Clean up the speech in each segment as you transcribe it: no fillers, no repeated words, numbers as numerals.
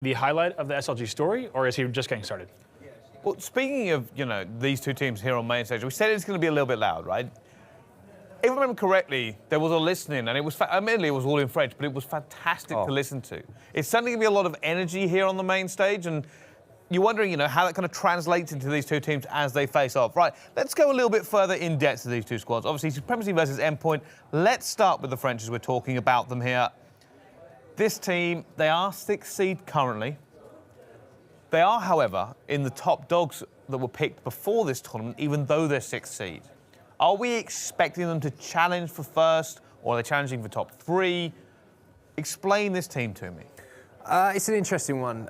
the highlight of the SLG story, or is he just getting started? Well, speaking of, these two teams here on main stage, we said it's going to be a little bit loud, right? If I remember correctly, there was a listening, and it was, admittedly, it was all in French, but it was fantastic to listen to. It's certainly going to be a lot of energy here on the main stage, and you're wondering, how that kind of translates into these two teams as they face off. Right, let's go a little bit further in depth to these two squads. Obviously, Supremacy versus Endpoint. Let's start with the French as we're talking about them here. This team, they are 6th seed currently. They are, however, in the top dogs that were picked before this tournament, even though they're 6th seed. Are we expecting them to challenge for first, or are they challenging for top 3? Explain this team to me. It's an interesting one.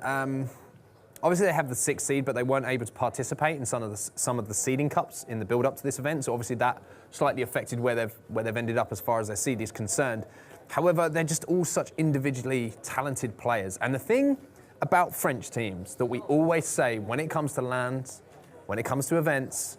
Obviously, they have the 6th seed, but they weren't able to participate in some of the seeding cups in the build-up to this event. So obviously, that slightly affected where they've ended up as far as their seed is concerned. However, they're just all such individually talented players. And the thing about French teams that we always say when it comes to LANs, when it comes to events,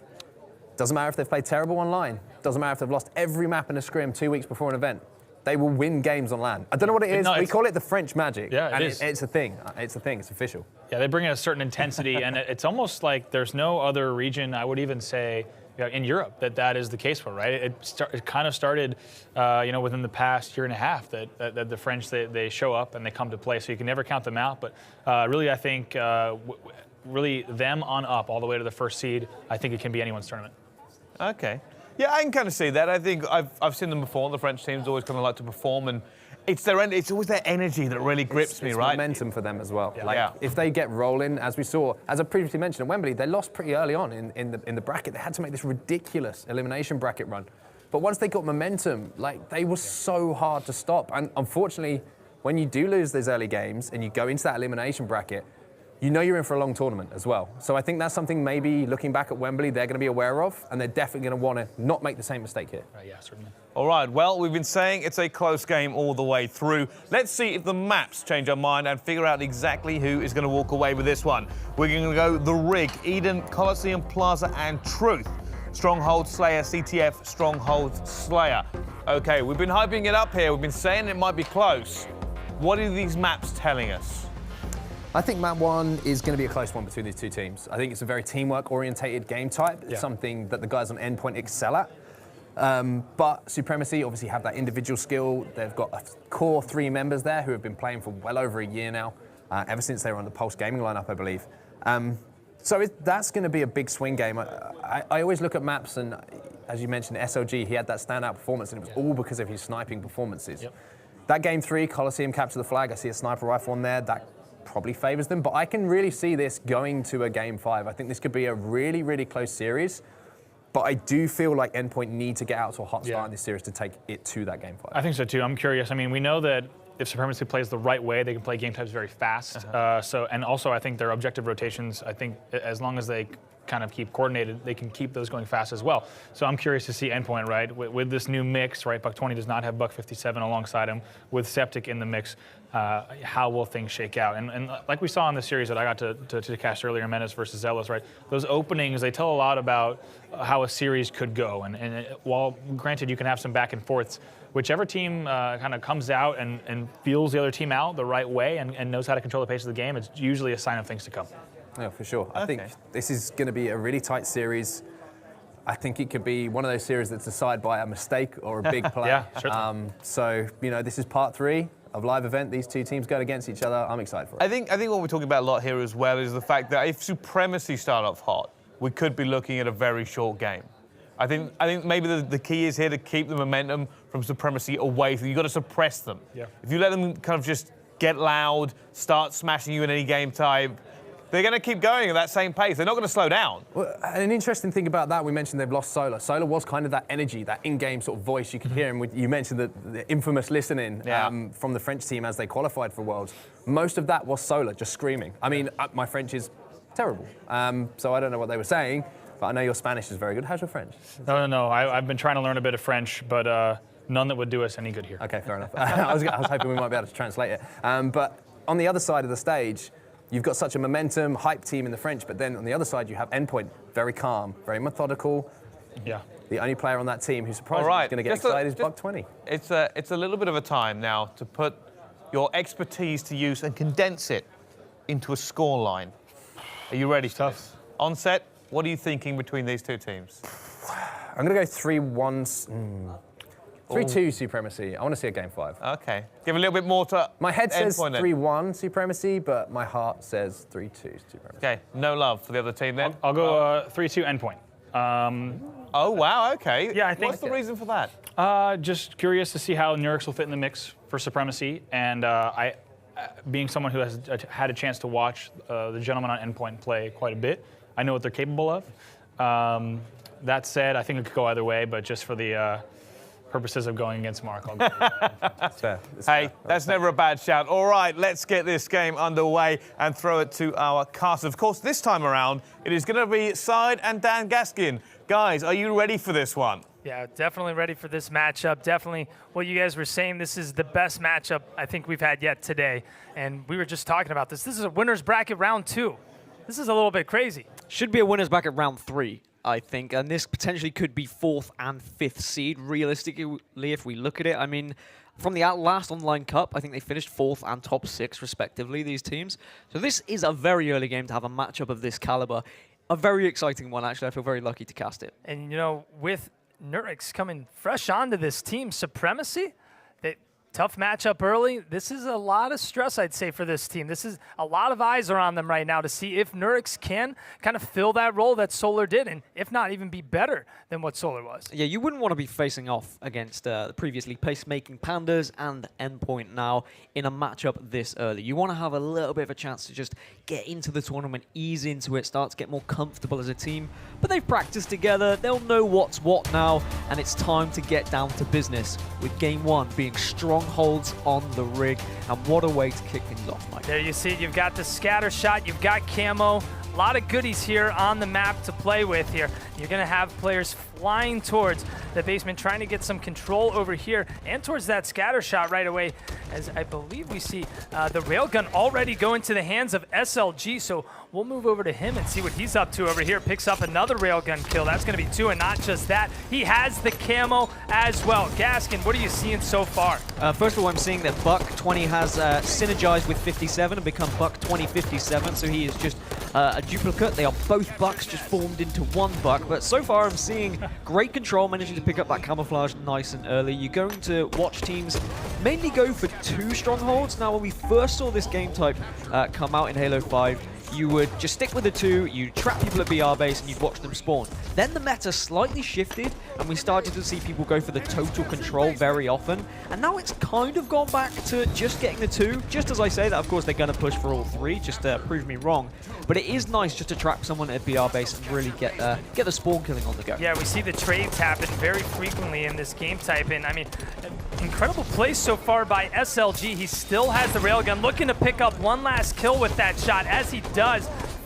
doesn't matter if they've played terrible online, doesn't matter if they've lost every map in a scrim 2 weeks before an event, they will win games on LAN. I don't know what it is. We call it the French magic. Yeah, and it is. It's a thing. It's a thing. It's official. Yeah, they bring a certain intensity, and it's almost like there's no other region, I would even say, in Europe that is the case for, right? It kind of started, within the past year and a half that the French, they show up and they come to play, so you can never count them out. But really, I think, really them on up all the way to the first seed, I think it can be anyone's tournament. Okay. Yeah, I can kind of see that. I think I've seen them before. The French teams always kind of like to perform, and it's always their energy that really grips me, it's right? Momentum for them as well. Yeah. If they get rolling, as we saw, as I previously mentioned at Wembley, they lost pretty early on in the bracket. They had to make this ridiculous elimination bracket run. But once they got momentum, they were so hard to stop. And unfortunately, when you do lose those early games and you go into that elimination bracket, you're in for a long tournament as well. So I think that's something maybe looking back at Wembley, they're going to be aware of, and they're definitely going to want to not make the same mistake here. Yeah, certainly. All right, well, we've been saying it's a close game all the way through. Let's see if the maps change our mind and figure out exactly who is going to walk away with this one. We're going to go The Rig, Eden, Coliseum Plaza, and Truth. Stronghold Slayer, CTF, Stronghold Slayer. Okay, we've been hyping it up here. We've been saying it might be close. What are these maps telling us? I think map 1 is going to be a close one between these two teams. I think it's a very teamwork-orientated game type. It's something that the guys on Endpoint excel at. But Supremacy obviously have that individual skill. They've got a core 3 members there who have been playing for well over a year now, ever since they were on the Pulse Gaming lineup, I believe. So that's going to be a big swing game. I always look at maps, and as you mentioned, SLG, he had that standout performance, and it was all because of his sniping performances. Yep. That game 3, Coliseum capture the flag. I see a sniper rifle on there. That probably favours them, but I can really see this going to a game 5. I think this could be a really, really close series, but I do feel like Endpoint need to get out to a hot start in this series to take it to that game 5. I think so too. I'm curious. I mean, we know that if Supremacy plays the right way, they can play game types very fast. And also I think their objective rotations, I think as long as they kind of keep coordinated, they can keep those going fast as well. So I'm curious to see Endpoint, right? With this new mix, right? Buck 20 does not have Buck 57 alongside him. With Septic in the mix, how will things shake out? And like we saw in the series that I got to cast earlier, Menace versus Zealous, right? Those openings, they tell a lot about how a series could go. And while granted you can have some back and forths, whichever team kind of comes out and feels the other team out the right way and knows how to control the pace of the game, it's usually a sign of things to come. Yeah, for sure. I think this is going to be a really tight series. I think it could be one of those series that's decided by a mistake or a big play. Yeah, sure. So, this is part 3 of live event. These two teams going against each other. I'm excited for it. I think what we're talking about a lot here as well is the fact that if Supremacy start off hot, we could be looking at a very short game. I think maybe the key is here to keep the momentum from Supremacy away. You've got to suppress them. Yeah. If you let them kind of just get loud, start smashing you in any game type, they're going to keep going at that same pace. They're not going to slow down. Well, an interesting thing about that, we mentioned they've lost Solar. Solar was kind of that energy, that in-game sort of voice you could hear. And you mentioned the infamous listening from the French team as they qualified for Worlds. Most of that was Solar, just screaming. I mean, my French is terrible, so I don't know what they were saying, but I know your Spanish is very good. How's your French? No. I've been trying to learn a bit of French, but none that would do us any good here. Okay, fair enough. I was hoping we might be able to translate it. But on the other side of the stage, you've got such a momentum, hype team in the French, but then on the other side you have Endpoint, very calm, very methodical. Yeah. The only player on that team who surprisingly is going to get excited is Buck 20. It's a little bit of a time now to put your expertise to use and condense it into a score line. Are you ready? Tough. On set, what are you thinking between these two teams? I'm going to go 3-1. 3-2 Supremacy. I want to see a game 5. Okay. Give a little bit more to My head says Endpoint then. 3-1 Supremacy, but my heart says 3-2 Supremacy. Okay, no love for the other team then? I'll go 3-2 Endpoint. Oh, wow, okay. Yeah, I think- What's the reason for that? Just curious to see how Nurix will fit in the mix for Supremacy, and being someone who has had a chance to watch the gentleman on Endpoint play quite a bit, I know what they're capable of. That said, I think it could go either way, but just for the purposes of going against Mark, I'll go. That's fair. Hey, that's never a bad shout. All right, let's get this game underway and throw it to our cast. Of course, this time around, it is going to be Side and Dan Gaskin. Guys, are you ready for this one? Yeah, definitely ready for this matchup. Definitely what you guys were saying, this is the best matchup I think we've had yet today. And we were just talking about this. This is a winner's bracket round 2. This is a little bit crazy. Should be a winner's bracket round 3, I think. And this potentially could be 4th and 5th seed, realistically, if we look at it. I mean, from the last online cup, I think they finished 4th and top 6, respectively, these teams. So this is a very early game to have a matchup of this caliber. A very exciting one, actually. I feel very lucky to cast it. And, you know, with Nurix coming fresh onto this team, Supremacy, tough matchup early. This is a lot of stress, I'd say, for this team. This is a lot of eyes are on them right now to see if Nurix can kind of fill that role that Solar did, and if not, even be better than what Solar was. Yeah, you wouldn't want to be facing off against the previously placemaking Pandas and Endpoint now in a matchup this early. You want to have a little bit of a chance to just get into the tournament, ease into it, start to get more comfortable as a team. But they've practiced together, they'll know what's what now, and it's time to get down to business, with Game 1 being strongholds on the rig. And what a way to kick things off, Mike. There you see, you've got the scatter shot, you've got camo. A lot of goodies here on the map to play with here. You're going to have players flying towards the basement, trying to get some control over here and towards that scatter shot right away, as I believe we see the railgun already go into the hands of SLG. So we'll move over to him and see what he's up to over here. Picks up another railgun kill. That's going to be 2, and not just that, he has the camo as well. Gaskin, what are you seeing so far? First of all, I'm seeing that Buck20 has synergized with 57 and become Buck2057, so he is just a duplicate. They are both Bucks just formed into one Buck, but so far I'm seeing great control, managing to pick up that camouflage nice and early. You're going to watch teams mainly go for 2 strongholds. Now, when we first saw this game type come out in Halo 5, you would just stick with the 2, you'd trap people at BR base, and you'd watch them spawn. Then the meta slightly shifted, and we started to see people go for the total control very often. And now it's kind of gone back to just getting the 2. Just as I say that, of course, they're going to push for all 3, just to prove me wrong. But it is nice just to trap someone at BR base and really get the spawn killing on the go. Yeah, we see the trades happen very frequently in this game type, and I mean, incredible play so far by SLG. He still has the railgun, looking to pick up one last kill with that shot, as he does.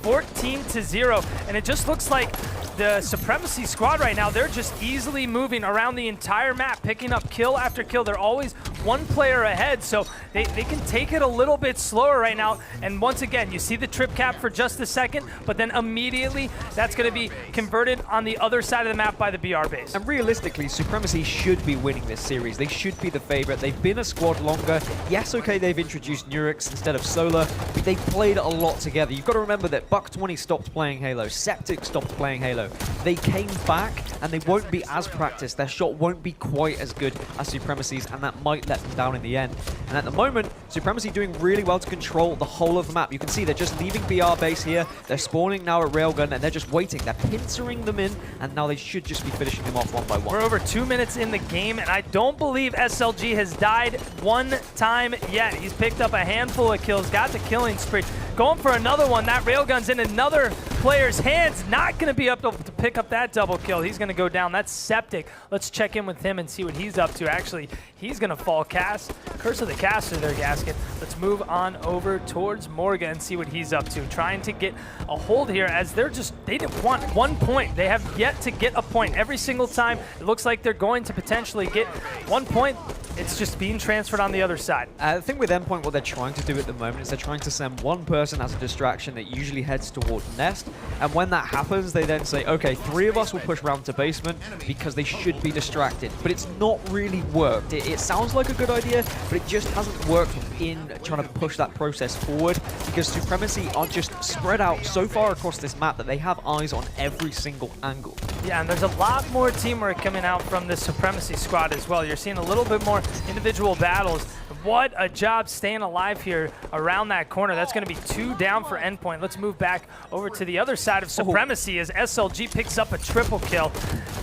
14-0, and it just looks like the Supremacy squad right now, they're just easily moving around the entire map, picking up kill after kill. They're always one player ahead, so they can take it a little bit slower right now. And once again, you see the trip cap for just a second, but then immediately that's going to be converted on the other side of the map by the BR base. And realistically, Supremacy should be winning this series. They should be the favorite. They've been a squad longer. Yes, okay, they've introduced Nurix instead of Solar, but they've played a lot together. You've got to remember that Buck20 stopped playing Halo. Septic stopped playing Halo. They came back, and they won't be as practiced. Their shot won't be quite as good as Supremacy's, and that might let them down in the end. And at the moment, Supremacy doing really well to control the whole of the map. You can see they're just leaving BR base here. They're spawning now at Railgun, and they're just waiting. They're pincering them in, and now they should just be finishing them off one by one. We're over 2 minutes in the game, and I don't believe SLG has died one time yet. He's picked up a handful of kills, got the killing spree. Going for another one. That railgun's in another player's hands. Not going to be able to pick up that double kill. He's going to go down. That's Septic. Let's check in with him and see what he's up to. Actually, he's going to fall cast. Curse of the caster there, Gasket. Let's move on over towards Morgan and see what he's up to. Trying to get a hold here, as they didn't want 1 point. They have yet to get a point. Every single time, it looks like they're going to potentially get 1 point. It's just being transferred on the other side. The thing with Endpoint, what they're trying to do at the moment is they're trying to send one person as a distraction that usually heads towards Nest. And when that happens, they then say, okay, 3 of us will push round to basement because they should be distracted. But it's not really worked. It sounds like a good idea, but it just hasn't worked in trying to push that process forward, because Supremacy are just spread out so far across this map that they have eyes on every single angle. Yeah, and there's a lot more teamwork coming out from the Supremacy squad as well. You're seeing a little bit more individual battles. What a job staying alive here around that corner. That's going to be 2 down for Endpoint. Let's move back over to the other side of Supremacy as SLG picks up a triple kill.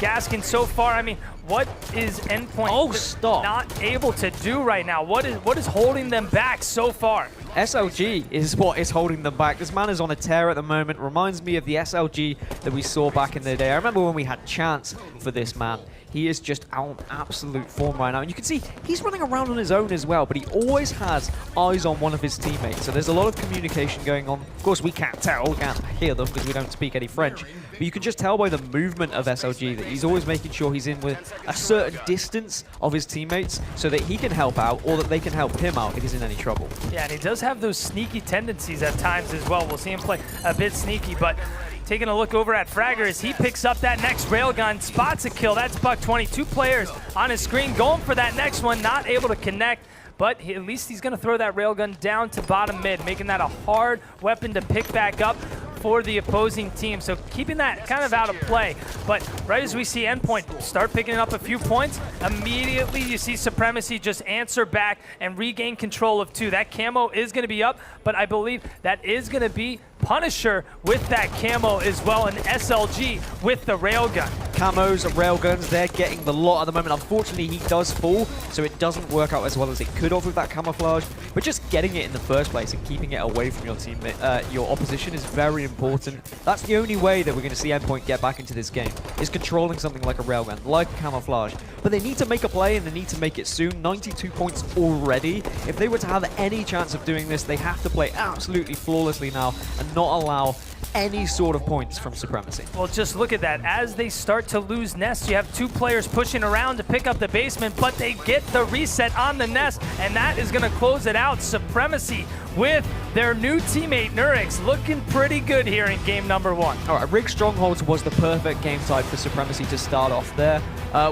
Gaskin so far, I mean, what is Endpoint not able to do right now? What is holding them back so far? SLG is what is holding them back. This man is on a tear at the moment. Reminds me of the SLG that we saw back in the day. I remember when we had chance for this man. He is just on absolute form right now. And you can see he's running around on his own as well, but he always has eyes on one of his teammates. So there's a lot of communication going on. Of course, we can't tell, we can't hear them because we don't speak any French. But you can just tell by the movement of SLG that he's always making sure he's in with a certain distance of his teammates so that he can help out or that they can help him out if he's in any trouble. Yeah, and he does have those sneaky tendencies at times as well. We'll see him play a bit sneaky, but taking a look over at Fragger as he picks up that next railgun, spots a kill. That's Buck20. 2 players on his screen going for that next one, not able to connect, but at least he's going to throw that railgun down to bottom mid, making that a hard weapon to pick back up for the opposing team. So keeping that kind of out of play. But right as we see Endpoint start picking up a few points, immediately you see Supremacy just answer back and regain control of 2. That camo is going to be up, but I believe that is going to be Punisher with that camo as well, and SLG with the railgun. Camos and railguns, they're getting the lot at the moment. Unfortunately, he does fall, so it doesn't work out as well as it could have with that camouflage. But just getting it in the first place and keeping it away from your teammate, your opposition is very important. That's the only way that we're going to see Endpoint get back into this game, is controlling something like a railgun, like camouflage. But they need to make a play, and they need to make it soon. 92 points already. If they were to have any chance of doing this, they have to play absolutely flawlessly now and not allow any sort of points from Supremacy. Well, just look at that. As they start to lose Nest, you have 2 players pushing around to pick up the basement, but they get the reset on the Nest, and that is going to close it out. Supremacy with their new teammate, Nurix, looking pretty good here in game number 1. All right, Rig Strongholds was the perfect game type for Supremacy to start off there.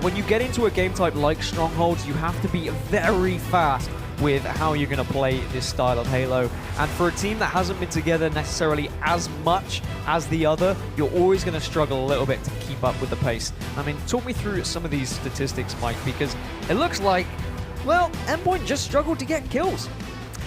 When you get into a game type like Strongholds, you have to be very fast with how you're going to play this style of Halo. And for a team that hasn't been together necessarily as much as the other, you're always going to struggle a little bit to keep up with the pace. I mean, talk me through some of these statistics, Mike, because it looks like, well, Endpoint just struggled to get kills.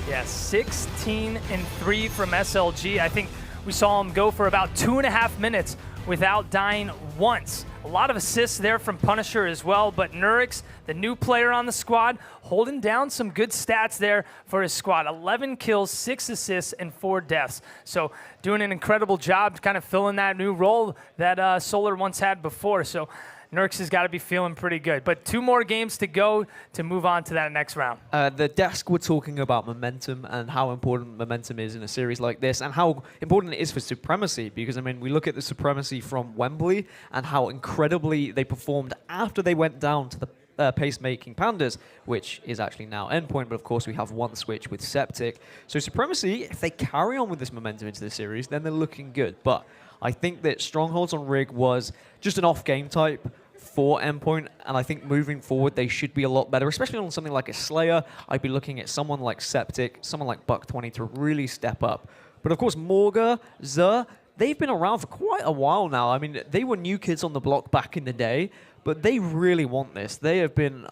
Yeah, 16-3 from SLG. I think we saw him go for about 2.5 minutes without dying once. A lot of assists there from Punisher as well, but Nurix, the new player on the squad, holding down some good stats there for his squad. 11 kills, 6 assists, and 4 deaths. So doing an incredible job kind of filling that new role that Solar once had before. So Nurix has got to be feeling pretty good. But 2 more games to go to move on to that next round. The desk were talking about momentum and how important momentum is in a series like this and how important it is for Supremacy, because, I mean, we look at the Supremacy from Wembley and how incredibly they performed after they went down to the pacemaking Pandas, which is actually now Endpoint, but of course we have one switch with Septic. So Supremacy, if they carry on with this momentum into the series, then they're looking good. But I think that Strongholds on Rig was just an off game type for Endpoint, and I think moving forward they should be a lot better, especially on something like a Slayer. I'd be looking at someone like Septic, someone like Buck20 to really step up. But of course, Morga, Zur, they've been around for quite a while now. I mean, they were new kids on the block back in the day, but they really want this. They have been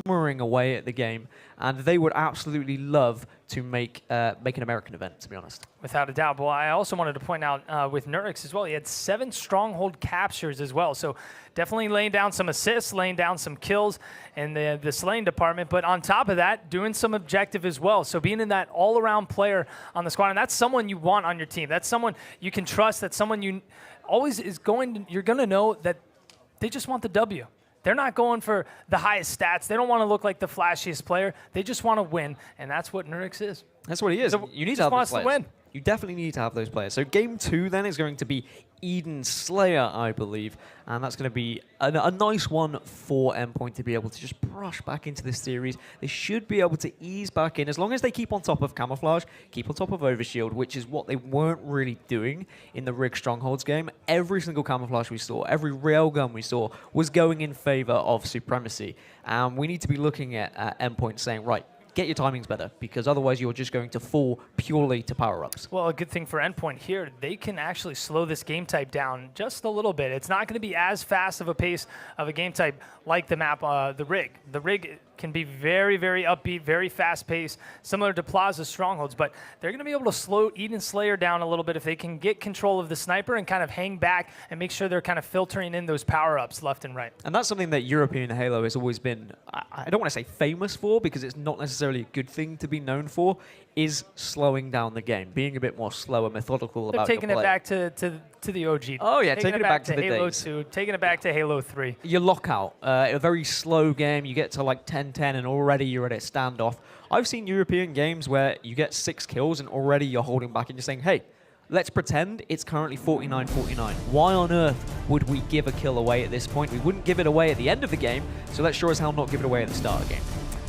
hammering away at the game, and they would absolutely love to make an American event, to be honest. Without a doubt. Well, I also wanted to point out with Nurix as well, he had 7 stronghold captures as well. So definitely laying down some assists, laying down some kills in the slaying department. But on top of that, doing some objective as well. So being in that all-around player on the squad, and that's someone you want on your team. That's someone you can trust. That's someone you always is going. You're going to know that they just want the W. They're not going for the highest stats. They don't want to look like the flashiest player. They just want to win, and that's what Nurix is. That's what he is. So you need to have those players. To win. You definitely need to have those players. So game 2 then is going to be Eden Slayer, I believe, and that's going to be a nice one for Endpoint to be able to just brush back into this series. They should be able to ease back in as long as they keep on top of camouflage, keep on top of overshield, which is what they weren't really doing in the Rig Strongholds game. Every single camouflage we saw, every railgun we saw was going in favor of Supremacy. We need to be looking at Endpoint saying, right, get your timings better, because otherwise you're just going to fall purely to power-ups. Well, a good thing for Endpoint here, they can actually slow this game type down just a little bit. It's not going to be as fast of a pace of a game type like the map, the Rig. The Rig can be very, very upbeat, very fast-paced, similar to Plaza's Strongholds, but they're going to be able to slow Eden Slayer down a little bit if they can get control of the sniper and kind of hang back and make sure they're kind of filtering in those power-ups left and right. And that's something that European Halo has always been, I don't want to say famous for, because it's not necessarily a good thing to be known for, is slowing down the game, being a bit more slow and methodical about your play. They're taking it back to the OG. Oh yeah, taking it back to the Halo days. 2, taking it back to Halo 3. Your lockout, a very slow game, you get to like 10-10 and already you're at a standoff. I've seen European games where you get 6 kills and already you're holding back and you're saying, hey, let's pretend it's currently 49-49. Why on earth would we give a kill away at this point? We wouldn't give it away at the end of the game, so let's sure as hell not give it away at the start of the game.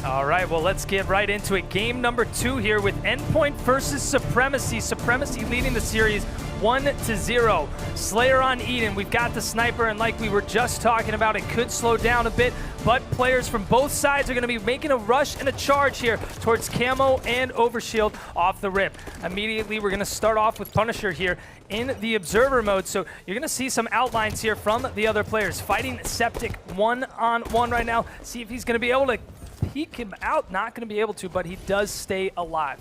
All right, well, let's get right into it. Game number 2 here with Endpoint versus Supremacy. Supremacy leading the series 1-0. Slayer on Eden. We've got the sniper, and like we were just talking about, it could slow down a bit, but players from both sides are going to be making a rush and a charge here towards Camo and Overshield off the rip. Immediately, we're going to start off with Punisher here in the observer mode, so you're going to see some outlines here from the other players. Fighting Septic one-on-one right now. See if he's going to be able to peek him out. Not going to be able to, but he does stay alive.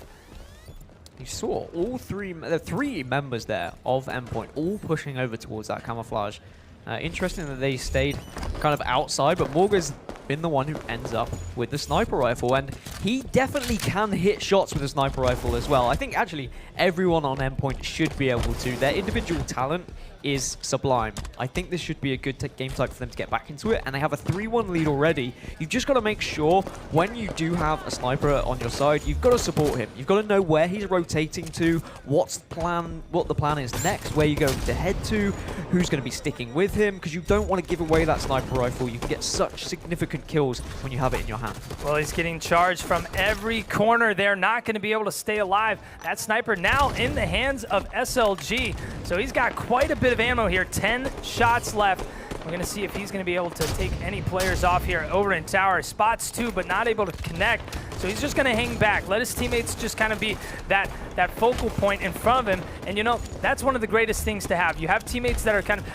You saw all three members there of Endpoint all pushing over towards that camouflage. Interesting that they stayed kind of outside, but Morga's been the one who ends up with the sniper rifle, and he definitely can hit shots with a sniper rifle as well. I think actually everyone on Endpoint should be able to. Their individual talent is sublime. I think this should be a good game type for them to get back into it, and they have a 3-1 lead already. You've just got to make sure when you do have a sniper on your side, you've got to support him. You've got to know where he's rotating to, what the plan is next, where you're going to head to, who's going to be sticking with him, because you don't want to give away that sniper rifle. You can get such significant kills when you have it in your hand. Well, he's getting charged from every corner. They're not going to be able to stay alive. That sniper now in the hands of SLG. So he's got quite a bit of ammo here. 10 shots left. We're going to see if he's going to be able to take any players off here. Over in tower, spots 2, but not able to connect. So he's just going to hang back. Let his teammates just kind of be that focal point in front of him. And you know, that's one of the greatest things to have. You have teammates that are kind of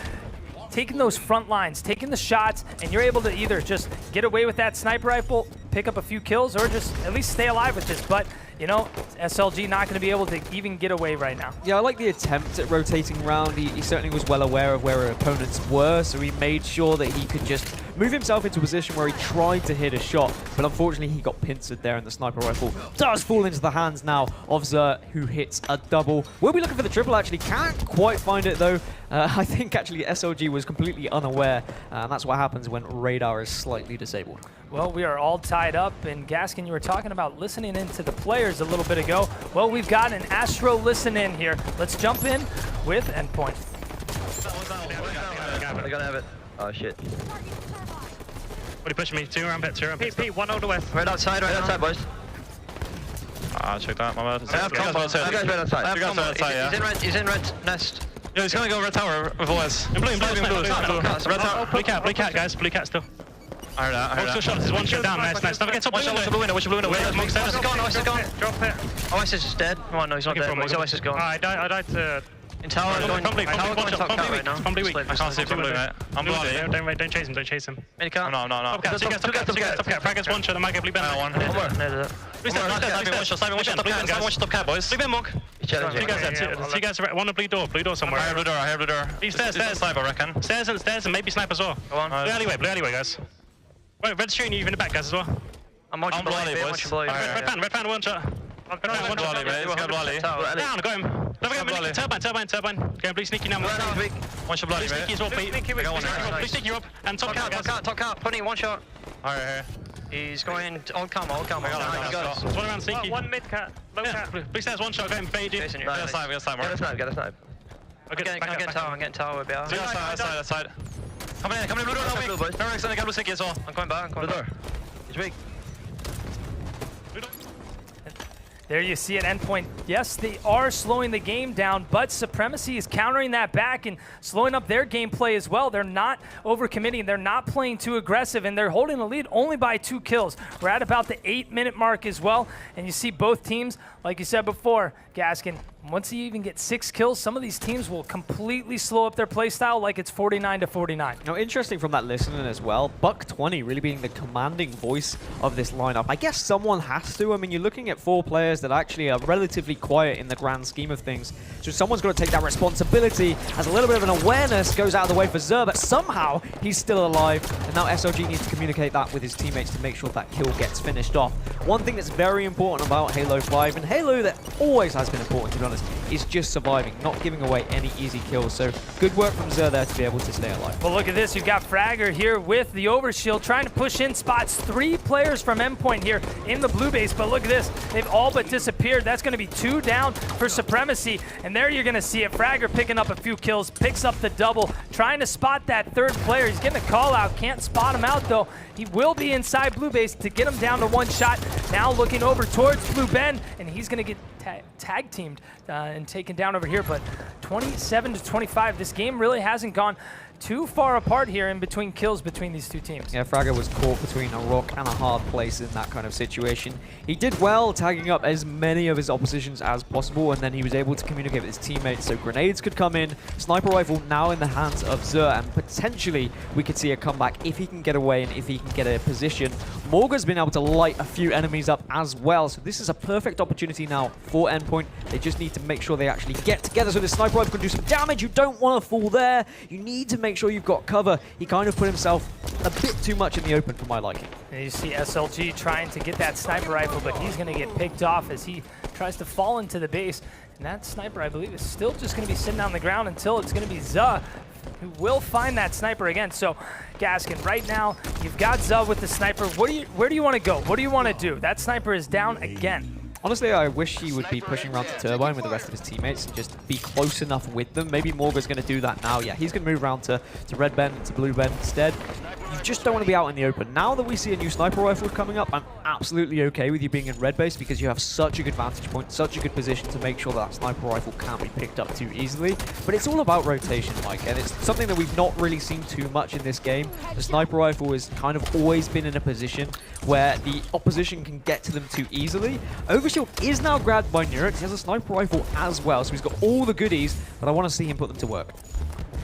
taking those front lines, taking the shots, and you're able to either just get away with that sniper rifle, pick up a few kills, or just at least stay alive with this. But, you know, SLG not going to be able to even get away right now. Yeah, I like the attempt at rotating around. He certainly was well aware of where her opponents were, so he made sure that he could just move himself into a position where he tried to hit a shot, but unfortunately he got pincered there, and the sniper rifle does fall into the hands now of Xur, who hits a double. We'll be looking for the triple, actually. Can't quite find it, though. I think, actually, SLG was completely unaware, and that's what happens when radar is slightly disabled. Well, we are all tied up, and Gaskin, you were talking about listening in to the players a little bit ago. Well, we've got an Astro listen in here. Let's jump in with Endpoint. They're gonna have it. Oh shit. What are you pushing me? 2 around pit, 2 around pit. P, 1 over the west. Right outside, boys. Ah, check that, my bad. I have combo. You guys right outside. You guys right outside, yeah. He's in red nest. Yeah, he's gonna go red tower with OS. In blue, red tower. Blue cat, guys. Blue cat still. I heard that. One shot, there's one shot down. Nice. Don't forget top blue window. Watch the blue window. OS is gone. Drop it. OS is just dead. Oh no, he's not dead. OS is gone. I died to... In tower, going top cat right now. From blue weak. I can't see from blue, mate. I'm bloody. Don't chase him. Minicam. No. Top cat. Frag gets one shot. I might get blue band. One. Blue top cat, boys. Blue band, Mog. Two guys are one on blue door somewhere. I have blue door. He's stairs, sniper, I reckon. Stairs and maybe sniper as well. Go on. Blue alleyway, guys. Wait, red's shooting you in the back, guys, as well. I'm watching bloody, boys. Red fan, one shot. One shot, mate. Let's go bloody. Down, got him. Don't forget, turbine. Going blue sneaky now. One shot bloody, mate. Blue sneaky as well, Pete. Blue sneaky up. And top cat. Putting one shot. Alright, here. He's going on camo. There's one around sneaky. One mid cat. Low cat. Blue stairs, one shot, going bait you. Get a snipe. I'm getting tower. Outside. Come in, blue door, no weak. Eric's gonna get blue sneaky as well. I'm coming back. He's weak. There you see it, Endpoint. Yes, they are slowing the game down, but Supremacy is countering that back and slowing up their gameplay as well. They're not overcommitting, they're not playing too aggressive, and they're holding the lead only by 2 kills. We're at about the 8-minute mark as well, and you see both teams, like you said before, Gaskin, once you even get 6 kills, some of these teams will completely slow up their playstyle like it's 49-49. Now, interesting from that listening as well, Buck 20 really being the commanding voice of this lineup. I guess someone has to. I mean, you're looking at 4 players that actually are relatively quiet in the grand scheme of things. So someone's got to take that responsibility, has a little bit of an awareness, goes out of the way for Zer, but somehow he's still alive. And now SLG needs to communicate that with his teammates to make sure that kill gets finished off. One thing that's very important about Halo 5, and Halo that always has been important, to be honest, is just surviving, not giving away any easy kills. So good work from Zer there to be able to stay alive. Well, look at this. You've got Fragger here with the overshield trying to push in spots. 3 players from Endpoint here in the blue base, but look at this. They've all but disappeared. That's going to be 2 down for Supremacy, and there you're going to see it. Fragger picking up a few kills, picks up the double, trying to spot that 3rd player. He's getting a call out. Can't spot him out, though. He will be inside blue base to get him down to 1 shot. Now looking over towards Blue Ben, and he's going to get tag teamed and taken down over here. But 27-25, this game really hasn't gone too far apart here in between kills between these 2 teams. Yeah, Fragger was caught between a rock and a hard place in that kind of situation. He did well tagging up as many of his oppositions as possible, and then he was able to communicate with his teammates so grenades could come in. Sniper rifle now in the hands of Zer, and potentially we could see a comeback if he can get away and if he can get a position. Morga's been able to light a few enemies up as well, so this is a perfect opportunity now for Endpoint. They just need to make sure they actually get together so the sniper rifle can do some damage. You don't want to fall there. You need to make sure you've got cover. He kind of put himself a bit too much in the open for my liking. And you see SLG trying to get that sniper rifle, but he's going to get picked off as he tries to fall into the base. And that sniper, I believe, is still just going to be sitting on the ground until it's going to be Za who will find that sniper again. So, Gaskin, right now, you've got Za with the sniper. Where do you want to go? What do you want to do? That sniper is down again. Honestly, I wish he would be pushing around to Turbine with the rest of his teammates and just be close enough with them. Maybe Morga's going to do that now. Yeah, he's going to move around to Red Ben, to Blue Ben instead. You just don't want to be out in the open. Now that we see a new sniper rifle coming up, I'm absolutely okay with you being in red base because you have such a good vantage point, such a good position to make sure that sniper rifle can't be picked up too easily. But it's all about rotation, Mike, and it's something that we've not really seen too much in this game. The sniper rifle has kind of always been in a position where the opposition can get to them too easily. Overshield is now grabbed by Nurex. He has a sniper rifle as well, so he's got all the goodies, but I want to see him put them to work.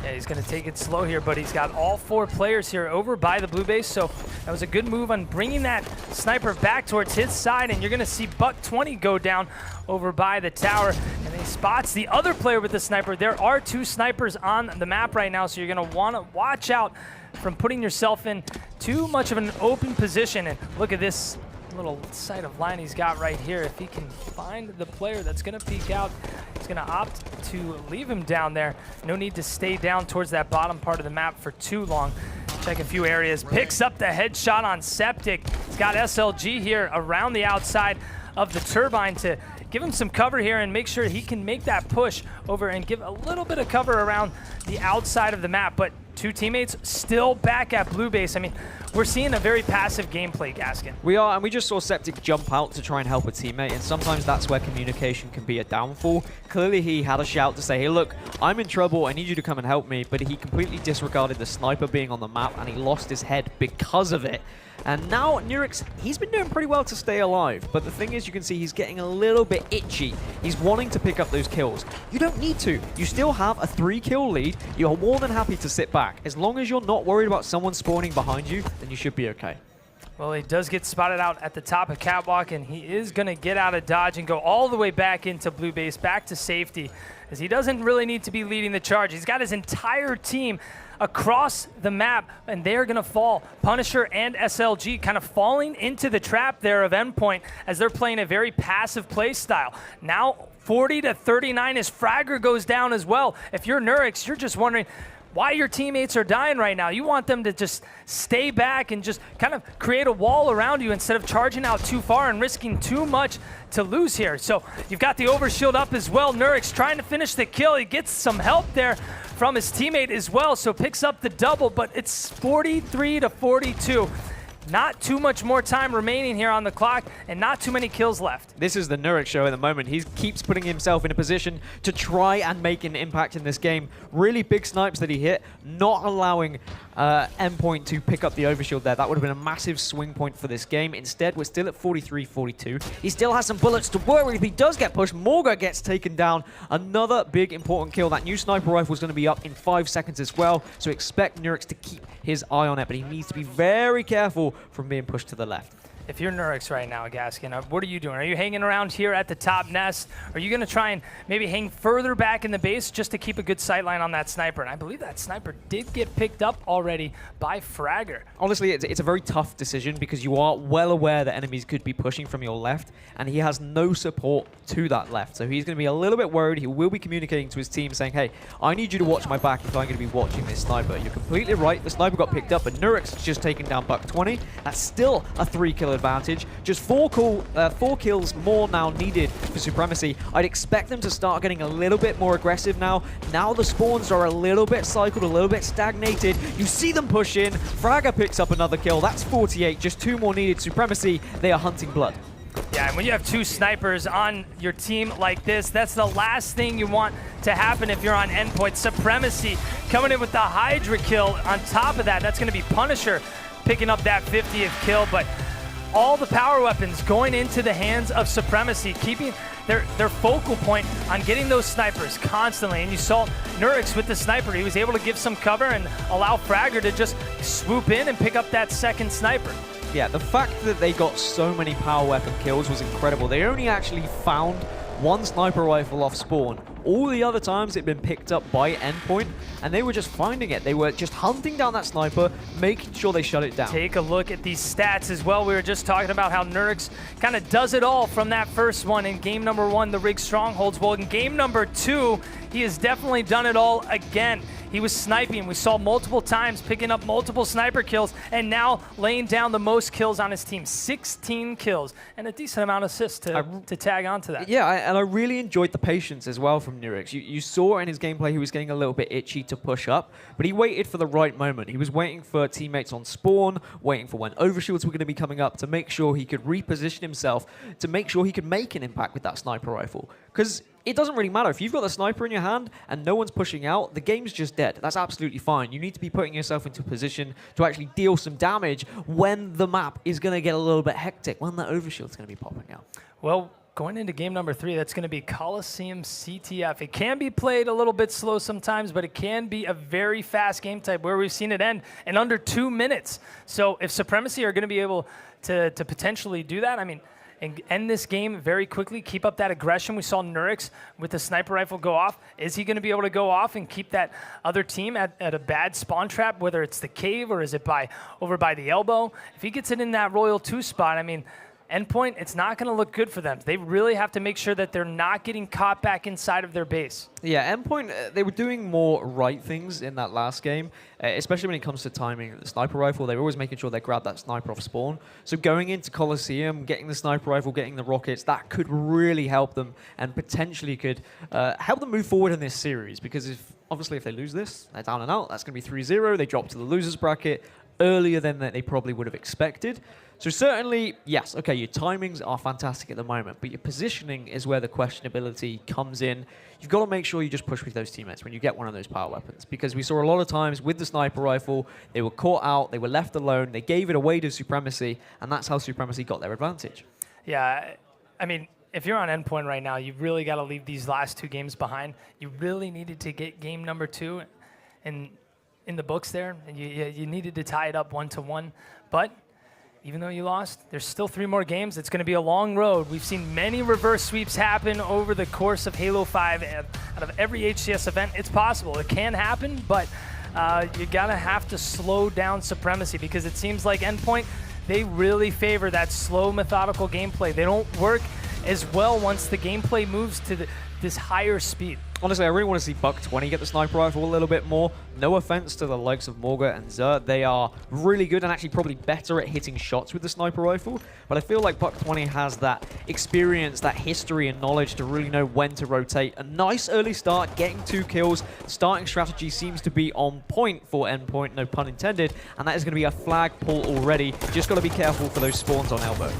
Yeah, he's going to take it slow here, but he's got all 4 players here over by the blue base, so that was a good move on bringing that sniper back towards his side, and you're going to see Buck 20 go down over by the tower, and he spots the other player with the sniper. There are 2 snipers on the map right now, so you're going to want to watch out from putting yourself in too much of an open position. And look at this little sight of line he's got right here. If he can find the player that's going to peek out, he's going to opt to leave him down there. No need to stay down towards that bottom part of the map for too long. Check a few areas. Picks up the headshot on Septic. He's got SLG here around the outside of the turbine to give him some cover here and make sure he can make that push over and give a little bit of cover around the outside of the map. But 2 teammates still back at blue base. I mean, we're seeing a very passive gameplay, Gaskin. We are, and we just saw Septic jump out to try and help a teammate, and sometimes that's where communication can be a downfall. Clearly, he had a shout to say, hey, look, I'm in trouble, I need you to come and help me, but he completely disregarded the sniper being on the map, and he lost his head because of it. And now, Nurex, he's been doing pretty well to stay alive, but the thing is, you can see he's getting a little bit itchy. He's wanting to pick up those kills. You don't need to. You still have a 3-kill lead. You're more than happy to sit back. As long as you're not worried about someone spawning behind you, then you should be okay. Well, he does get spotted out at the top of Catwalk, and he is going to get out of dodge and go all the way back into blue base, back to safety, as he doesn't really need to be leading the charge. He's got his entire team across the map, and they're going to fall. Punisher and SLG kind of falling into the trap there of Endpoint as they're playing a very passive play style. Now 40-39 as Fragger goes down as well. If you're Nurex, you're just wondering why your teammates are dying right now. You want them to just stay back and just kind of create a wall around you instead of charging out too far and risking too much to lose here. So you've got the overshield up as well. Nurex trying to finish the kill. He gets some help there from his teammate as well, so picks up the double, but it's 43-42. Not too much more time remaining here on the clock, and not too many kills left. This is the Nurek show at the moment. He keeps putting himself in a position to try and make an impact in this game. Really big snipes that he hit, not allowing Endpoint to pick up the overshield there. That would have been a massive swing point for this game. Instead, we're still at 43-42. He still has some bullets to work with. If he does get pushed, Morga gets taken down. Another big important kill. That new sniper rifle is going to be up in 5 seconds as well, so expect Nurex to keep his eye on it, but he needs to be very careful from being pushed to the left. If you're Nurex right now, Gaskin, what are you doing? Are you hanging around here at the top nest? Are you going to try and maybe hang further back in the base just to keep a good sight line on that sniper? And I believe that sniper did get picked up already by Fragger. Honestly, it's a very tough decision because you are well aware that enemies could be pushing from your left, and he has no support to that left. So he's going to be a little bit worried. He will be communicating to his team saying, hey, I need you to watch my back if I'm going to be watching this sniper. You're completely right. The sniper got picked up, but Nurex has just taken down Buck 20. That's still a 3-kill advantage. Just 4 kills more now needed for Supremacy. I'd expect them to start getting a little bit more aggressive now. Now the spawns are a little bit cycled, a little bit stagnated. You see them push in. Fragger picks up another kill. That's 48. Just 2 more needed. Supremacy, they are hunting blood. Yeah, and when you have 2 snipers on your team like this, that's the last thing you want to happen if you're on Endpoint. Supremacy coming in with the Hydra kill. On top of that, that's going to be Punisher picking up that 50th kill, but all the power weapons going into the hands of Supremacy, keeping their focal point on getting those snipers constantly. And you saw Nurex with the sniper. He was able to give some cover and allow Fragger to just swoop in and pick up that second sniper. Yeah, the fact that they got so many power weapon kills was incredible. They only actually found 1 sniper rifle off spawn. All the other times it'd been picked up by Endpoint, and they were just finding it. They were just hunting down that sniper, making sure they shut it down. Take a look at these stats as well. We were just talking about how Nurex kind of does it all from that first one in game number 1, the Rig Strongholds. Well, in game number 2, he has definitely done it all again. He was sniping. We saw multiple times picking up multiple sniper kills, and now laying down the most kills on his team. 16 kills and a decent amount of assists to tag onto that. Yeah, and I really enjoyed the patience as well from Nurex. You saw in his gameplay he was getting a little bit itchy to push up, but he waited for the right moment. He was waiting for teammates on spawn, waiting for when overshields were going to be coming up to make sure he could reposition himself, to make sure he could make an impact with that sniper rifle. Because it doesn't really matter. If you've got the sniper in your hand and no one's pushing out, the game's just dead. That's absolutely fine. You need to be putting yourself into a position to actually deal some damage when the map is going to get a little bit hectic, when the overshield's going to be popping out. Well, going into game number 3, that's going to be Coliseum CTF. It can be played a little bit slow sometimes, but it can be a very fast game type where we've seen it end in under 2 minutes. So if Supremacy are going to be able to potentially do that, I mean, and end this game very quickly, keep up that aggression. We saw Nurex with the sniper rifle go off. Is he going to be able to go off and keep that other team at a bad spawn trap, whether it's the cave or is it over by the elbow? If he gets it in that Royal 2 spot, I mean, Endpoint, it's not going to look good for them. They really have to make sure that they're not getting caught back inside of their base. Yeah, Endpoint, they were doing more right things in that last game, especially when it comes to timing. The sniper rifle, they were always making sure they grabbed that sniper off spawn. So going into Coliseum, getting the sniper rifle, getting the rockets, that could really help them and potentially could help them move forward in this series. Because obviously if they lose this, they're down and out. That's going to be 3-0. They drop to the losers bracket earlier than they probably would have expected. So certainly, yes, okay, your timings are fantastic at the moment, but your positioning is where the questionability comes in. You've got to make sure you just push with those teammates when you get one of those power weapons, because we saw a lot of times with the sniper rifle, they were caught out, they were left alone, they gave it away to Supremacy, and that's how Supremacy got their advantage. Yeah, I mean, if you're on Endpoint right now, you've really got to leave these last 2 games behind. You really needed to get game number 2 in the books there, and you needed to tie it up 1-1, but even though you lost, there's still 3 more games. It's going to be a long road. We've seen many reverse sweeps happen over the course of Halo 5. Out of every HCS event, it's possible. It can happen, but you're going to have to slow down Supremacy because it seems like Endpoint, they really favor that slow, methodical gameplay. They don't work as well once the gameplay moves to this higher speed. Honestly, I really want to see Buck 20 get the sniper rifle a little bit more. No offense to the likes of Morga and Xur. They are really good and actually probably better at hitting shots with the sniper rifle. But I feel like Buck 20 has that experience, that history and knowledge to really know when to rotate. A nice early start, getting 2 kills. Starting strategy seems to be on point for Endpoint, no pun intended. And that is going to be a flag pull already. Just got to be careful for those spawns on elbow.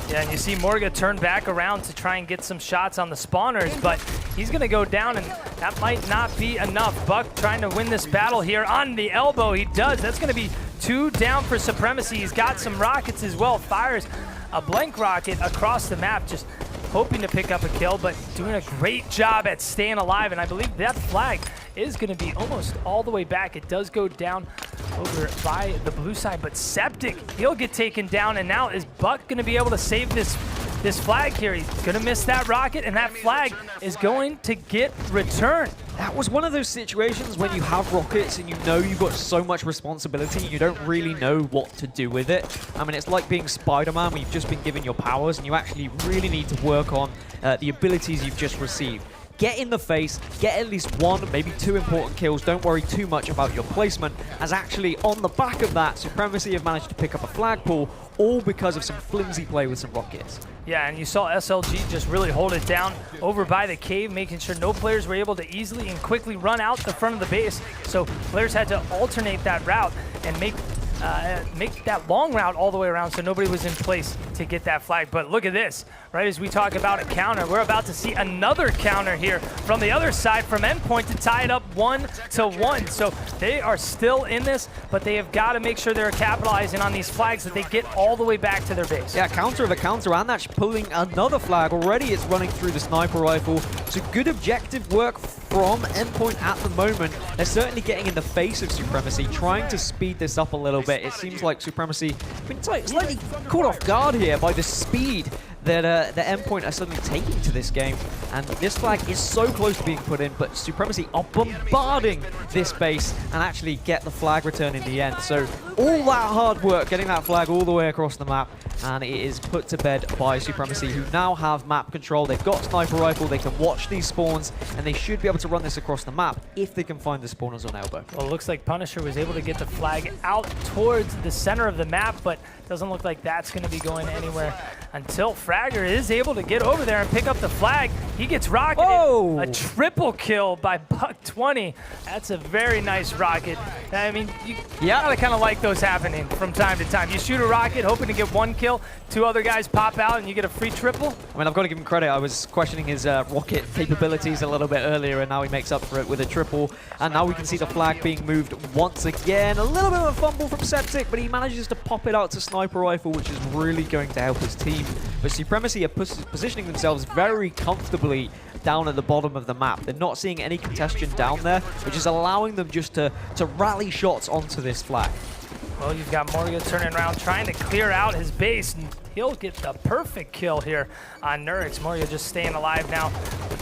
Yeah, and you see Morga turn back around to try and get some shots on the spawners, but he's going to go down, and that might not be enough. Buck trying to win this battle here on the elbow. He does. That's going to be 2 down for Supremacy. He's got some rockets as well. Fires a blank rocket across the map, just hoping to pick up a kill, but doing a great job at staying alive. And I believe that flag is going to be almost all the way back. It does go down over by the blue side, but Septic, he'll get taken down. And now is Buck going to be able to save this flag here? He's going to miss that rocket, and that flag is going to get returned. That was one of those situations when you have rockets and you know you've got so much responsibility, you don't really know what to do with it. I mean, it's like being Spider-Man when you've just been given your powers and you actually really need to work on the abilities you've just received. Get in the face, get at least 1, maybe 2 important kills. Don't worry too much about your placement, as actually on the back of that, Supremacy have managed to pick up a flagpole, all because of some flimsy play with some rockets. Yeah, and you saw SLG just really hold it down over by the cave, making sure no players were able to easily and quickly run out the front of the base. So players had to alternate that route and make that long route all the way around, so nobody was in place to get that flag. But look at this, right as we talk about a counter, we're about to see another counter here from the other side from Endpoint to tie it up 1-1. So they are still in this, but they have got to make sure they're capitalizing on these flags that they get all the way back to their base. Yeah, counter of a counter, and that's pulling another flag. Already it's running through the sniper rifle. So good objective work from Endpoint at the moment. They're certainly getting in the face of Supremacy, trying to speed this up a little bit. It seems like Supremacy have been slightly caught off guard here by the speed that the Endpoint are suddenly taking to this game. And this flag is so close to being put in, but Supremacy are bombarding this base and actually get the flag return in the end. So all that hard work, getting that flag all the way across the map, and it is put to bed by Supremacy, who now have map control. They've got sniper rifle, they can watch these spawns, and they should be able to run this across the map if they can find the spawners on elbow. Well, it looks like Punisher was able to get the flag out towards the center of the map, but doesn't look like that's going to be going anywhere until Fragger is able to get over there and pick up the flag. He gets rocketed. Oh! A triple kill by Buck 20. That's a very nice rocket. I mean, you gotta kind of like those happening from time to time. You shoot a rocket hoping to get 1 kill, 2 other guys pop out, and you get a free triple. I mean, I've got to give him credit. I was questioning his rocket capabilities a little bit earlier, and now he makes up for it with a triple. And now we can see the flag being moved once again. A little bit of a fumble from Septic, but he manages to pop it out to sniper rifle, which is really going to help his team. But Supremacy are positioning themselves very comfortably down at the bottom of the map. They're not seeing any congestion down there, which is allowing them just to rally shots onto this flag. Well, you've got Morga turning around, trying to clear out his base, and he'll get the perfect kill here on Nurix. Morga just staying alive now,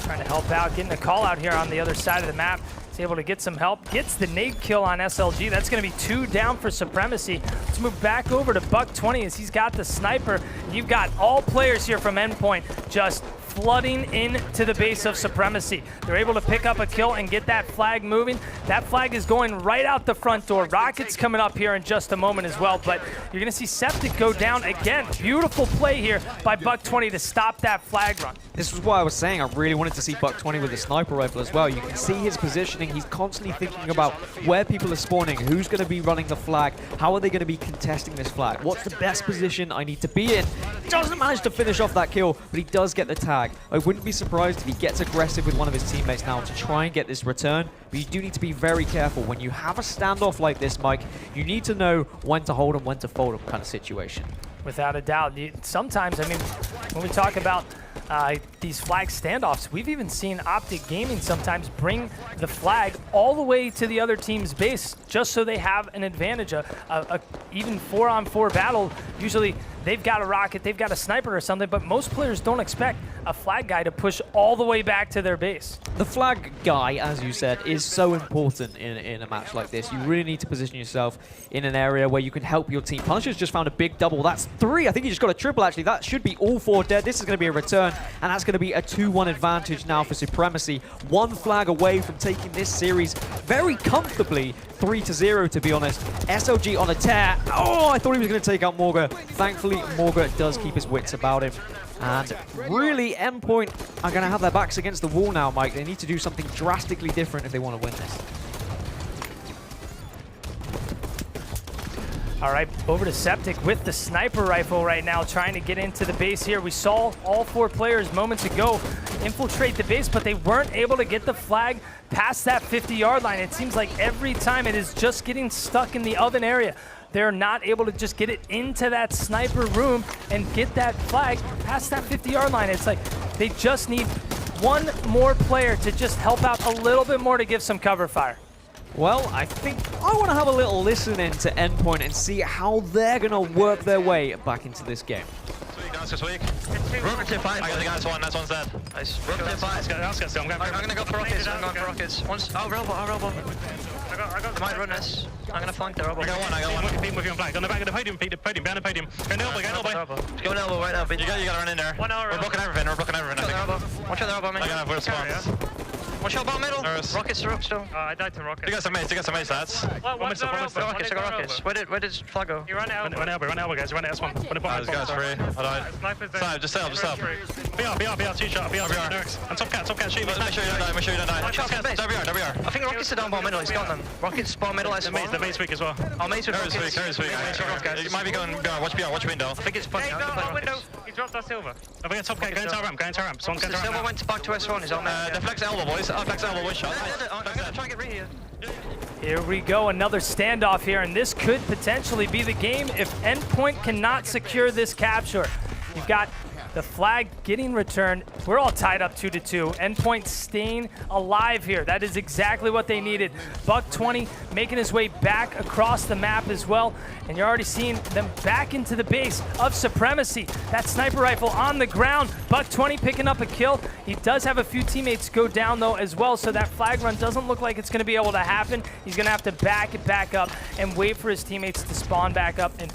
trying to help out, getting a call out here on the other side of the map. He's able to get some help, gets the nade kill on SLG. That's going to be 2 down for Supremacy. Let's move back over to Buck 20 as he's got the sniper. You've got all players here from Endpoint just flooding into the base of Supremacy. They're able to pick up a kill and get that flag moving. That flag is going right out the front door. Rockets coming up here in just a moment as well, but you're going to see Septic go down again. Beautiful play here by Buck 20 to stop that flag run. This was why I was saying I really wanted to see Buck 20 with a sniper rifle as well. You can see his positioning. He's constantly thinking about where people are spawning, who's going to be running the flag, how are they going to be contesting this flag, what's the best position I need to be in. Doesn't manage to finish off that kill, but he does get the tag. I wouldn't be surprised if he gets aggressive with one of his teammates now to try and get this return, but you do need to be very careful. When you have a standoff like this, Mike, you need to know when to hold and when to fold them kind of situation. Without a doubt. Sometimes, I mean, when we talk about these flag standoffs, we've even seen Optic Gaming sometimes bring the flag all the way to the other team's base just so they have an advantage. Even 4-on-4 battle, usually they've got a rocket, they've got a sniper or something, but most players don't expect a flag guy to push all the way back to their base. The flag guy, as you said, is so important in a match like this. You really need to position yourself in an area where you can help your team. Punisher's just found a big double. That's 3. I think he just got a triple, actually. That should be all 4 dead. This is going to be a return, and that's going to be a 2-1 advantage now for Supremacy. 1 flag away from taking this series very comfortably, 3-0 to be honest. SLG on a tear. Oh, I thought he was going to take out Morga. Thankfully, Morga does keep his wits about him. And really, Endpoint are going to have their backs against the wall now, Mike. They need to do something drastically different if they want to win this. All right, over to Septic with the sniper rifle right now, trying to get into the base here. We saw all 4 players moments ago infiltrate the base, but they weren't able to get the flag past that 50-yard line. It seems like every time it is just getting stuck in the oven area. They're not able to just get it into that sniper room and get that flag past that 50-yard line. It's like they just need one more player to just help out a little bit more to give some cover fire. Well, I think I want to have a little listen in to Endpoint and see how they're going to work their way back into this game. This week. Rocket to 5. I got the guy, that's one's dead. Nice. Rocket to 5. I'm gonna go for rockets. I'm going for rockets. Oh, robo. I might run this. I'm gonna flank the robo. I got one. Beam with you on flank. On the back of the podium, behind the podium. Go an elbow. Just go an elbow right now. You gotta run in there. 1 hour. We're blocking everything. Watch out the elbow, man. I got a spawns. Watch out bottom middle. Rockets to rock still. I died to rockets. You got some mates, lads. Rockets. I got rockets. Where did flag go? You run elbow, guys. Run S1. This guy's free. I died. Stop, just stop. BR, two-shot, BR. And top cat, shoot me. Make sure you don't die. Watch out for base. WR. I think Rockets are down bottom middle, he's got them. Rockets bottom middle, the mate's weak as well. Oh, mate's weak. You might be going, watch window. I think it's punching. Window. He dropped our silver. I think top cat, going to our ramp. Someone's going to our ramp. Silver went back to S1, he's on there. Deflects elbow, boys. Deflects elbow, one shot. I'm gonna try and get rid here. Here we go, another standoff here, and this could potentially be the game if Endpoint cannot secure this capture. You've got the flag getting returned. We're all tied up 2-2. Endpoint staying alive here. That is exactly what they needed. Buck 20 making his way back across the map as well. And you're already seeing them back into the base of Supremacy. That sniper rifle on the ground. Buck 20 picking up a kill. He does have a few teammates go down though as well, so that flag run doesn't look like it's going to be able to happen. He's going to have to back it back up and wait for his teammates to spawn back up and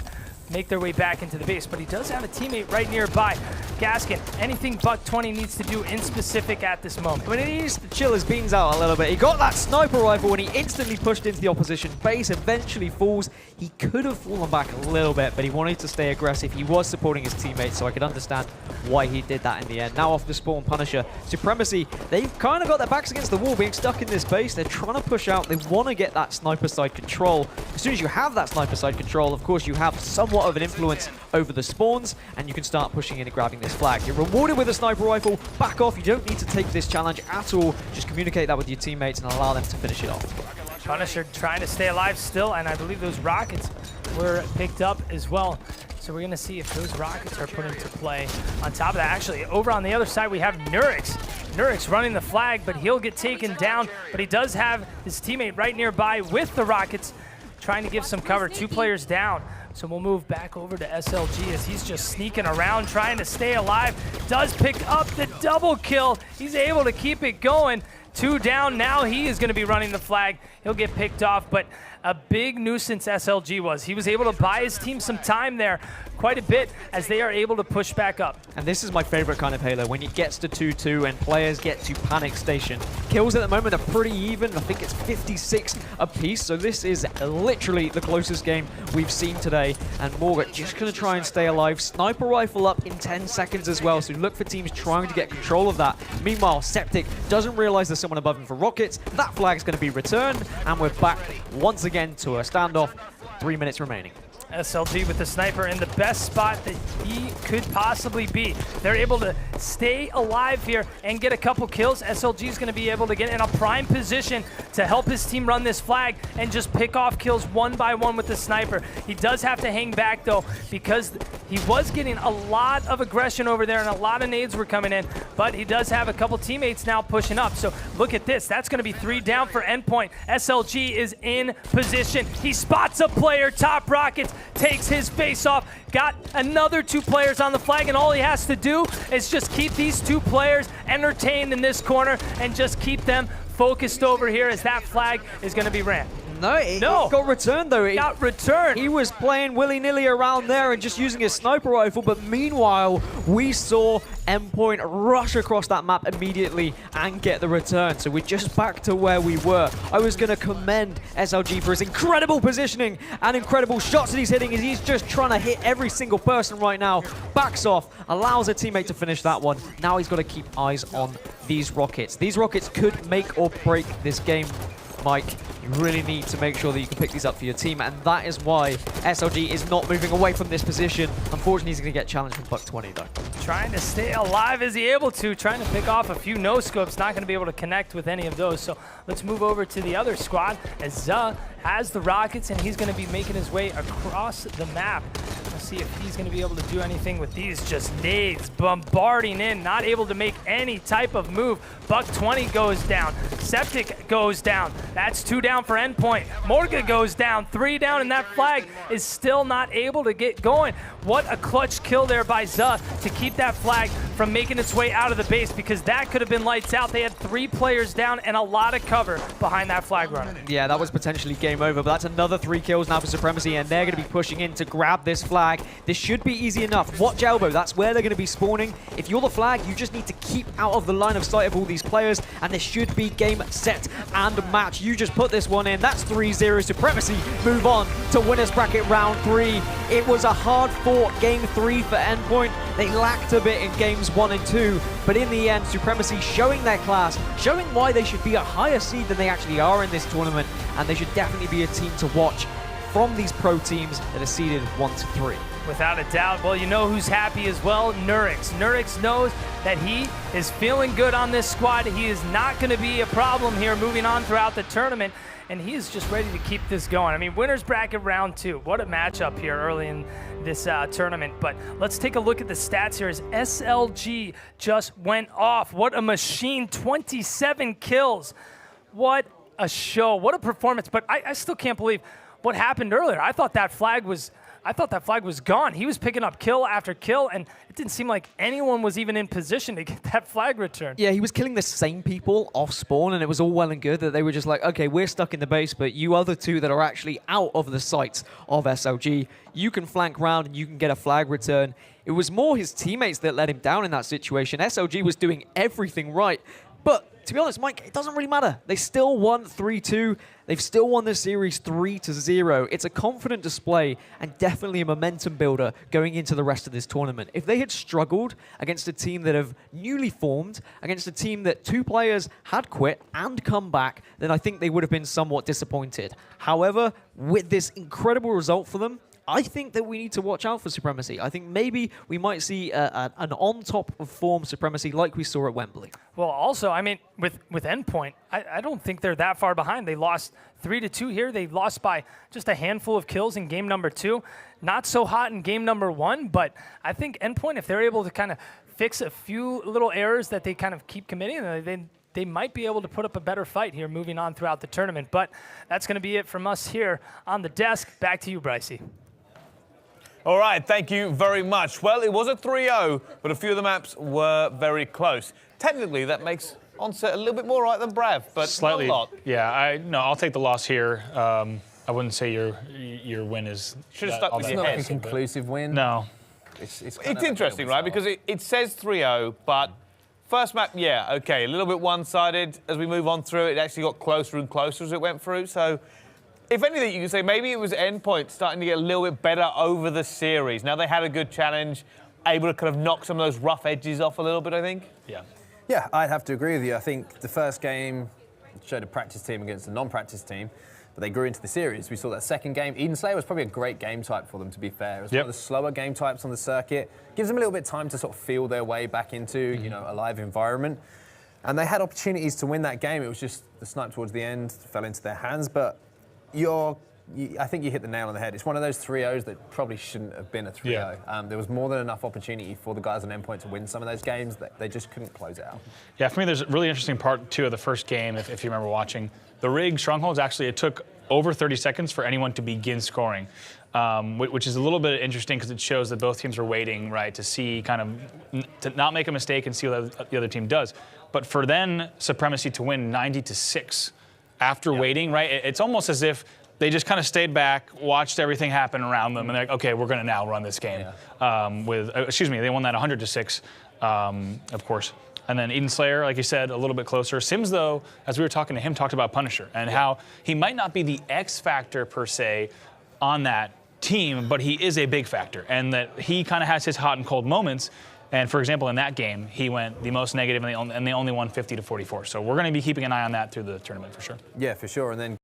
make their way back into the base, but he does have a teammate right nearby. Gaskin, anything Buck 20 needs to do in specific at this moment? I mean, he needs to chill his beans out a little bit. He got that sniper rifle when he instantly pushed into the opposition base, eventually falls. He could have fallen back a little bit, but he wanted to stay aggressive. He was supporting his teammates, so I could understand why he did that in the end. Now off the spawn, Punisher. Supremacy, they've kind of got their backs against the wall, being stuck in this base. They're trying to push out. They want to get that sniper side control. As soon as you have that sniper side control, of course, you have somewhat of an influence over the spawns, and you can start pushing in and grabbing this flag. You're rewarded with a sniper rifle. Back off. You don't need to take this challenge at all. Just communicate that with your teammates and allow them to finish it off. Punisher trying to stay alive still, and I believe those rockets were picked up as well. So we're going to see if those rockets are put into play. On top of that, actually, over on the other side, we have Nurix. Nurix running the flag, but he'll get taken down. But he does have his teammate right nearby with the rockets, trying to give some cover. 2 players down. So we'll move back over to SLG as he's just sneaking around, trying to stay alive. Does pick up the double kill. He's able to keep it going. 2 down. Now he is going to be running the flag. He'll get picked off, but a big nuisance SLG was. He was able to buy his team some time there, quite a bit, as they are able to push back up. And this is my favorite kind of Halo, when it gets to 2-2 and players get to panic station. Kills at the moment are pretty even. I think it's 56 apiece, so this is literally the closest game we've seen today. And Morgan just going to try and stay alive. Sniper rifle up in 10 seconds as well, so look for teams trying to get control of that. Meanwhile, Septic doesn't realize there's someone above him for rockets. That flag's going to be returned, and we're back once again to a standoff. 3 minutes remaining. SLG with the sniper in the best spot that he could possibly be. They're able to stay alive here and get a couple kills. SLG is going to be able to get in a prime position to help his team run this flag and just pick off kills one by one with the sniper. He does have to hang back though, because he was getting a lot of aggression over there and a lot of nades were coming in, but he does have a couple teammates now pushing up. So look at this. That's going to be 3 down for Endpoint. SLG is in position. He spots a player, top rockets. takes his face off. Got another 2 players on the flag, and all he has to do is just keep these 2 players entertained in this corner and just keep them focused over here as that flag is going to be ran. No, it got returned though. It got returned. He was playing willy-nilly around there and just using his sniper rifle, but meanwhile, we saw Endpoint rush across that map immediately and get the return. So we're just back to where we were. I was going to commend SLG for his incredible positioning and incredible shots that he's hitting as he's just trying to hit every single person right now. Backs off, allows a teammate to finish that one. Now he's got to keep eyes on these rockets. These rockets could make or break this game, Mike. You really need to make sure that you can pick these up for your team, and that is why SLG is not moving away from this position. Unfortunately, he's going to get challenged from Buck20 though. Trying to stay alive as he able to, trying to pick off a few no-scopes, not going to be able to connect with any of those. So let's move over to the other squad as Za has the rockets, and he's going to be making his way across the map. Let's see if he's going to be able to do anything with these just nades bombarding in, not able to make any type of move. Buck20 goes down, Septic goes down, that's 2 down for Endpoint. Morga goes down, 3 down, and that flag is still not able to get going. What a clutch kill there by Za to keep that flag from making its way out of the base, because that could have been lights out. They had 3 players down and a lot of cover behind that flag runner. Yeah, that was potentially game over, but that's another 3 kills now for Supremacy, and they're going to be pushing in to grab this flag. This should be easy enough. Watch elbow, that's where they're going to be spawning. If you're the flag, you just need to keep out of the line of sight of all these players, and this should be game, set, and match. You just put this one in. That's 3-0. Supremacy move on to winners bracket round 3. It was a hard-fought game 3 for Endpoint. They lacked a bit in games 1 and 2, but in the end, Supremacy showing their class, showing why they should be a higher seed than they actually are in this tournament, and they should definitely be a team to watch from these pro teams that are seeded 1 to 3. Without a doubt. Well, you know who's happy as well? Nurix. Nurix knows that he is feeling good on this squad. He is not going to be a problem here moving on throughout the tournament, and he is just ready to keep this going. I mean, winners bracket round 2. What a matchup here early in this tournament. But let's take a look at the stats here as SLG just went off. What a machine. 27 kills. What a show. What a performance. But I still can't believe what happened earlier. I thought that flag was gone. He was picking up kill after kill, and it didn't seem like anyone was even in position to get that flag returned. Yeah, he was killing the same people off spawn, and it was all well and good that they were just like, okay, we're stuck in the base, but you other 2 that are actually out of the sights of SLG, you can flank round and you can get a flag return. It was more his teammates that let him down in that situation. SLG was doing everything right, but to be honest, Mike, it doesn't really matter. They still won 3-2. They've still won the series 3-0. It's a confident display and definitely a momentum builder going into the rest of this tournament. If they had struggled against a team that have newly formed, against a team that 2 players had quit and come back, then I think they would have been somewhat disappointed. However, with this incredible result for them, I think that we need to watch out for Supremacy. I think maybe we might see an on-top of form Supremacy like we saw at Wembley. Well, also, I mean, with Endpoint, I don't think they're that far behind. They lost 3-2 here. They lost by just a handful of kills in game number 2. Not so hot in game number 1, but I think Endpoint, if they're able to kind of fix a few little errors that they kind of keep committing, they might be able to put up a better fight here moving on throughout the tournament. But that's going to be it from us here on the desk. Back to you, Brycey. All right, thank you very much. Well, it was a 3-0, but a few of the maps were very close. Technically, that makes Onset a little bit more right than Brav, but slightly. Not a lot. Yeah, I'll take the loss here. I wouldn't say your win is. Should have stuck with your Not head. like a conclusive win. No. It's Interesting, right? Because it says 3-0, but first map, yeah, okay, a little bit one-sided. As we move on through, it actually got closer and closer as it went through. So, if anything, you can say maybe it was Endpoint starting to get a little bit better over the series. Now they had a good challenge, able to kind of knock some of those rough edges off a little bit, I think. Yeah. Yeah, I'd have to agree with you. I think the first game showed a practice team against a non-practice team, but they grew into the series. We saw that second game. Eden Slayer was probably a great game type for them, to be fair. It was one of the slower game types on the circuit. Gives them a little bit of time to sort of feel their way back into, a live environment. And they had opportunities to win that game. It was just the snipe towards the end fell into their hands. But you're I think you hit the nail on the head. It's one of those 3-0s that probably shouldn't have been a 3-0. Yeah. There was more than enough opportunity for the guys on Endpoint to win some of those games that they just couldn't close it out. Yeah, for me, there's a really interesting part, too, of the first game, if you remember watching. The rig Strongholds, actually, it took over 30 seconds for anyone to begin scoring, which is a little bit interesting because it shows that both teams are waiting, right, to see to not make a mistake and see what the other team does. But for then Supremacy to win 90-6 after waiting, right, it's almost as if they just kind of stayed back, watched everything happen around them, and they're like, okay, we're going to now run this game. They won that 100-6, of course. And then Eden Slayer, like you said, a little bit closer. Sims, though, as we were talking to him, talked about Punisher and how he might not be the X factor per se on that team, but he is a big factor, and that he kind of has his hot and cold moments. And for example, in that game, he went the most negative, and they only won 50-44. So we're going to be keeping an eye on that through the tournament for sure. Yeah, for sure. And then